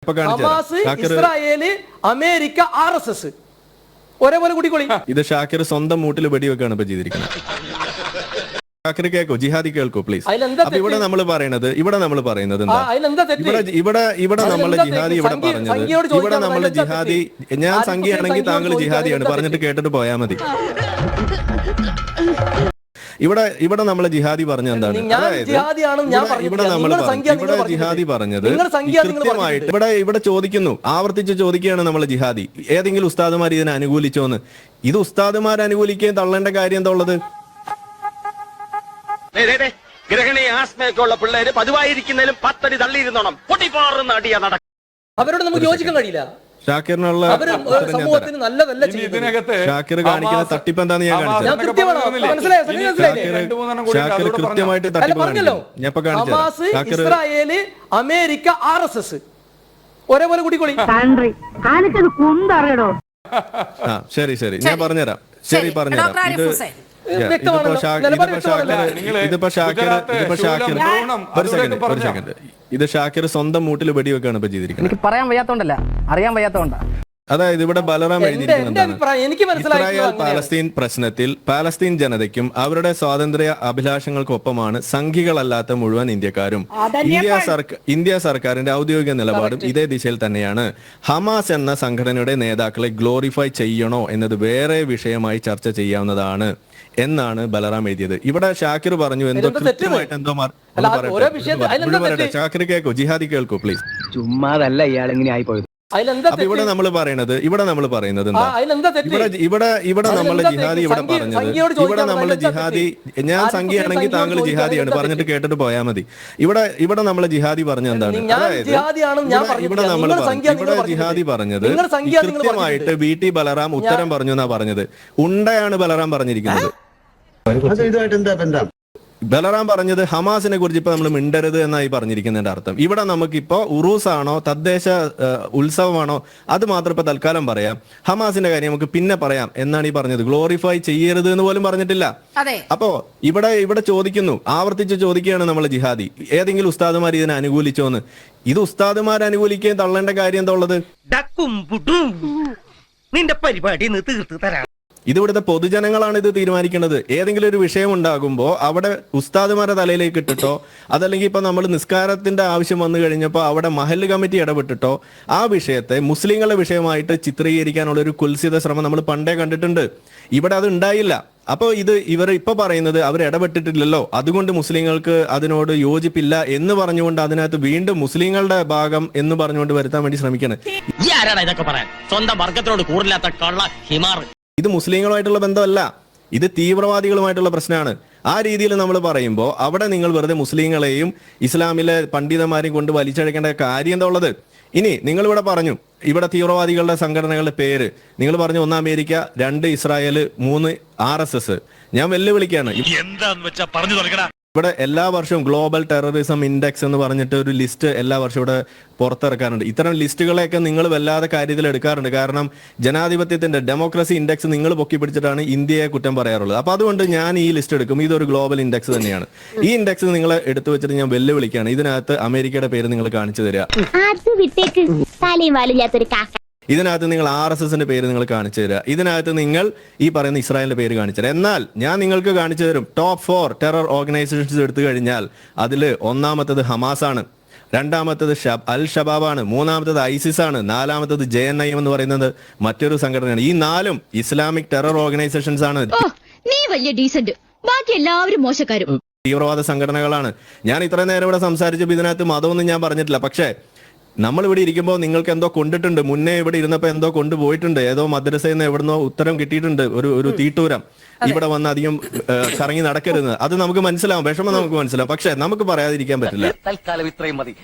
Hamas, Israel, America, RSS ഒരേപോലെ കൂടിക്കോളി. ഇത് ഷാക്കിർ സ്വന്തം മൂട്ടിൽ വെടിവെക്കാണ് ഇപ്പൊ ചെയ്തിരിക്കുന്നത്. ഷാക്കിർ കേൾക്കോ, ജിഹാദി കേൾക്കോ പ്ലീസ്. അപ്പൊ ഇവിടെ നമ്മൾ പറയുന്നത് എന്താ, ഇവിടെ നമ്മള് ജിഹാദി ഇവിടെ പറഞ്ഞത്, ഇവിടെ നമ്മള് ജിഹാദി, ഞാൻ സംഖ്യയാണെങ്കിൽ താങ്കൾ ജിഹാദിയാണ് പറഞ്ഞിട്ട് കേട്ടിട്ട് പോയാൽ മതി. ഇവിടെ നമ്മളെ ജിഹാദി പറഞ്ഞ എന്താണ്, അതായത് ഇവിടെ ജിഹാദി പറഞ്ഞത് കൃത്യമായിട്ട് ഇവിടെ ചോദിക്കുന്നു, ആവർത്തിച്ച് ചോദിക്കുകയാണ് നമ്മളെ ജിഹാദി, ഏതെങ്കിലും ഉസ്താദുമാർ ഇതിനെ അനുകൂലിച്ചോന്ന്. ഇത് ഉസ്താദുമാർ അനുകൂലിക്കുകയും തള്ളേണ്ട കാര്യം എന്താ ഉള്ളത്? ഗ്രഹണി ആസ്മയൊക്കെയുള്ള പിള്ളേര് പതിവായിരിക്കുന്നതിലും 10 അടി തള്ളിയിരുന്നോണം പൊട്ടിപ്പാറുന്ന അടിയാ നടക്കും. അവരോട് നമുക്ക് യോജിക്കാൻ കഴിയില്ല. ഷാക്കിറിനുള്ള സമൂഹത്തിന് നല്ലതല്ല ചെയ്യുന്നത്. ഷാക്കിർ കാണിക്കുന്ന തട്ടിപ്പ് എന്താന്ന് ഞാൻ കാണിച്ചു. ഷാക്കിർ കൃത്യമായിട്ട് തട്ടിപ്പ് കാണിക്കുന്നു. ഞാൻ ഇപ്പൊ ഹമാസ്, ഇസ്രായേല്, അമേരിക്ക, RSS ഒരേപോലെ കൂടിക്കോളി. ശരി ഞാൻ പറഞ്ഞുതരാം. ഇത് ഷാക്കിർ സ്വന്തം മൂട്ടിൽ വെടിവെക്കാണ് ഇപ്പൊ ചെയ്തിരിക്കുന്നത്. എനിക്ക് പറയാൻ വയ്യാത്തോണ്ടല്ല, അറിയാൻ വയ്യാത്തോണ്ടാ. അതായത് ഇവിടെ ബലറാം എഴുതിയിരിക്കുന്നത് ഇസ്രായേൽ പാലസ്തീൻ പ്രശ്നത്തിൽ പാലസ്തീൻ ജനതയ്ക്കും അവരുടെ സ്വാതന്ത്ര്യ അഭിലാഷങ്ങൾക്കൊപ്പമാണ് സംഘികളല്ലാത്ത മുഴുവൻ ഇന്ത്യക്കാരും. ഇന്ത്യ സർക്കാരിന്റെ ഔദ്യോഗിക നിലപാടും ഇതേ ദിശയിൽ തന്നെയാണ്. ഹമാസ് എന്ന സംഘടനയുടെ നേതാക്കളെ ഗ്ലോറിഫൈ ചെയ്യണോ എന്നത് വേറെ വിഷയമായി ചർച്ച ചെയ്യാവുന്നതാണ് എന്നാണ് ബലറാം എഴുതിയത്. ഇവിടെ ഷാക്കിർ പറഞ്ഞു എന്തോ കൃത്യമായിട്ട് എന്തോ ഷാക്കിർ കേൾക്കോ, ജിഹാദി കേൾക്കോ പ്ലീസ്. ചുമ്മാതല്ല ഇയാൾ ഇങ്ങനെ ആയി പോയത്. ഇവിടെ നമ്മൾ പറയുന്നത് എന്താ, ഇവിടെ നമ്മളെ ജിഹാദി ഇവിടെ നമ്മളെ ജിഹാദി, ഞാൻ സംഖ്യയാണെങ്കിൽ താങ്കൾ ജിഹാദിയാണ് പറഞ്ഞിട്ട് കേട്ടിട്ട് പോയാൽ മതി. ഇവിടെ നമ്മളെ ജിഹാദി പറഞ്ഞ എന്താണ്, അതായത് ഇവിടെ ജിഹാദി പറഞ്ഞത് കൃത്യമായിട്ട് VT ബലറാം ഉത്തരം പറഞ്ഞു എന്നാ പറഞ്ഞത്. ഉണ്ടയാണ് ബലറാം പറഞ്ഞിരിക്കുന്നത്. ബലറാം പറഞ്ഞത് ഹമാസിനെ കുറിച്ച് ഇപ്പൊ നമ്മൾ മിണ്ടരുത് എന്നായി പറഞ്ഞിരിക്കുന്നതിന്റെ അർത്ഥം. ഇവിടെ നമുക്കിപ്പോ ഉറൂസാണോ തദ്ദേശ ഉത്സവമാണോ അത് മാത്രം ഇപ്പൊ തൽക്കാലം പറയാം, ഹമാസിന്റെ കാര്യം നമുക്ക് പിന്നെ പറയാം എന്നാണ് ഈ പറഞ്ഞത്. ഗ്ലോറിഫൈ ചെയ്യരുത് എന്ന് പോലും പറഞ്ഞിട്ടില്ല. അപ്പോ ഇവിടെ ചോദിക്കുന്നു, ആവർത്തിച്ച് ചോദിക്കുകയാണ് നമ്മളെ ജിഹാദി, ഏതെങ്കിലും ഉസ്താദുമാർ ഇതിനെ അനുകൂലിച്ചോന്ന്. ഇത് ഉസ്താദുമാർ അനുകൂലിക്കുകയും തള്ളേണ്ട കാര്യം എന്താ ഉള്ളത്? നിന്റെ പരിപാടി തീർത്ത് തരാം. ഇത് ഇവിടുത്തെ പൊതുജനങ്ങളാണ് ഇത് തീരുമാനിക്കുന്നത്. ഏതെങ്കിലും ഒരു വിഷയം ഉണ്ടാകുമ്പോൾ അവിടെ ഉസ്താദുമാരുടെ തലയിലേക്ക് ഇട്ടിട്ടോ, അതല്ലെങ്കിൽ ഇപ്പൊ നമ്മൾ നിസ്കാരത്തിന്റെ ആവശ്യം വന്നു കഴിഞ്ഞപ്പോൾ അവിടെ മഹല്ല് കമ്മിറ്റി ഇടപെട്ടിട്ടോ ആ വിഷയത്തെ മുസ്ലിങ്ങളുടെ വിഷയമായിട്ട് ചിത്രീകരിക്കാനുള്ള ഒരു കുൽസിത ശ്രമം നമ്മൾ പണ്ടേ കണ്ടിട്ടുണ്ട്. ഇവിടെ അത് ഉണ്ടായില്ല. അപ്പോൾ ഇവർ ഇപ്പൊ പറയുന്നത് അവർ ഇടപെട്ടിട്ടില്ലല്ലോ, അതുകൊണ്ട് മുസ്ലിങ്ങൾക്ക് അതിനോട് യോജിപ്പില്ല എന്ന് പറഞ്ഞുകൊണ്ട് അതിനകത്ത് വീണ്ടും മുസ്ലിങ്ങളുടെ ഭാഗം എന്ന് പറഞ്ഞുകൊണ്ട് വരുത്താൻ വേണ്ടി ശ്രമിക്കണം. സ്വന്തം വർഗത്തിനോട് കൂടില്ലാത്ത കള്ള ഹിമാർ. ഇത് മുസ്ലിങ്ങളുമായിട്ടുള്ള ബന്ധമല്ല, ഇത് തീവ്രവാദികളുമായിട്ടുള്ള പ്രശ്നമാണ്. ആ രീതിയിൽ നമ്മൾ പറയുമ്പോൾ അവിടെ നിങ്ങൾ വെറുതെ മുസ്ലിങ്ങളെയും ഇസ്ലാമിലെ പണ്ഡിതന്മാരെയും കൊണ്ട് വലിച്ചഴക്കേണ്ട കാര്യം എന്താ ഉള്ളത്? ഇനി നിങ്ങൾ ഇവിടെ പറഞ്ഞു ഇവിടെ തീവ്രവാദികളുടെ സംഘടനകളുടെ പേര് നിങ്ങൾ പറഞ്ഞു, 1 അമേരിക്ക, 2 ഇസ്രായേൽ, 3 RSS. ഞാൻ വെല്ലുവിളിക്കാണ്. എന്താന്ന് വെച്ചാ പറഞ്ഞു തുടങ്ങടാ. ഇവിടെ എല്ലാ വർഷവും ഗ്ലോബൽ ടെററിസം ഇൻഡെക്സ് എന്ന് പറഞ്ഞിട്ട് ഒരു ലിസ്റ്റ് എല്ലാ വർഷവും ഇവിടെ പുറത്തിറക്കാറുണ്ട്. ഇത്തരം ലിസ്റ്റുകളെയൊക്കെ നിങ്ങൾ വല്ലാതെ കാര്യത്തിൽ എടുക്കാറുണ്ട്. കാരണം ജനാധിപത്യത്തിന്റെ ഡെമോക്രസി ഇൻഡെക്സ് നിങ്ങൾ പൊക്കി പിടിച്ചിട്ടാണ് ഇന്ത്യയെ കുറ്റം പറയാറുള്ളത്. അപ്പൊ അതുകൊണ്ട് ഞാൻ ഈ ലിസ്റ്റ് എടുക്കും. ഇതൊരു ഗ്ലോബൽ ഇൻഡെക്സ് തന്നെയാണ്. ഈ ഇൻഡെക്സ് നിങ്ങൾ എടുത്തു വെച്ചിട്ട് ഞാൻ വെല്ലുവിളിക്കുകയാണ്. ഇതിനകത്ത് അമേരിക്കയുടെ പേര് നിങ്ങൾ കാണിച്ചു തരിക. ഇതിനകത്ത് നിങ്ങൾ RSSന്റെ പേര് നിങ്ങൾ കാണിച്ചു തരിക. ഇതിനകത്ത് നിങ്ങൾ ഈ പറയുന്ന ഇസ്രായേലിന്റെ പേര് കാണിച്ചു തരാം. എന്നാൽ ഞാൻ നിങ്ങൾക്ക് കാണിച്ചു തരും ടോപ്പ് 4 ടെറർ ഓർഗനൈസേഷൻസ് എടുത്തു കഴിഞ്ഞാൽ അതിൽ ഒന്നാമത്തത് ഹമാസ് ആണ്, രണ്ടാമത്തത് അൽ ഷബാബാണ്, മൂന്നാമത്തത് ISIS ആണ്, നാലാമത്തത് JNIM എന്ന് പറയുന്നത് മറ്റൊരു സംഘടനയാണ്. ഈ 4ഉം ഇസ്ലാമിക് ടെറർ ഓർഗനൈസേഷൻസ് ആണ്. തീവ്രവാദ സംഘടനകളാണ്. ഞാൻ ഇത്രയും നേരം ഇവിടെ സംസാരിച്ചപ്പോൾ ഇതിനകത്ത് മതമൊന്നും ഞാൻ പറഞ്ഞിട്ടില്ല. പക്ഷേ നമ്മൾ ഇവിടെ ഇരിക്കുമ്പോൾ നിങ്ങൾക്ക് എന്തോ കൊണ്ടിട്ടുണ്ട്. മുന്നേ ഇവിടെ ഇരുന്നപ്പോൾ എന്തോ കൊണ്ടുപോയിട്ടുണ്ട്. ഏതോ മദ്രസയിൽ നിന്ന് എവിടുന്നോ ഉത്തരം കിട്ടിയിട്ടുണ്ട്, ഒരു തീട്ടൂരം. ഇവിടെ വന്ന് അധികം കറങ്ങി നടക്കരുത്. അത് നമുക്ക് മനസ്സിലാവും, വിഷമം നമുക്ക് മനസ്സിലാവും. പക്ഷെ നമുക്ക് പറയാതിരിക്കാൻ പറ്റില്ല. തൽക്കാലം ഇത്രയും മതി.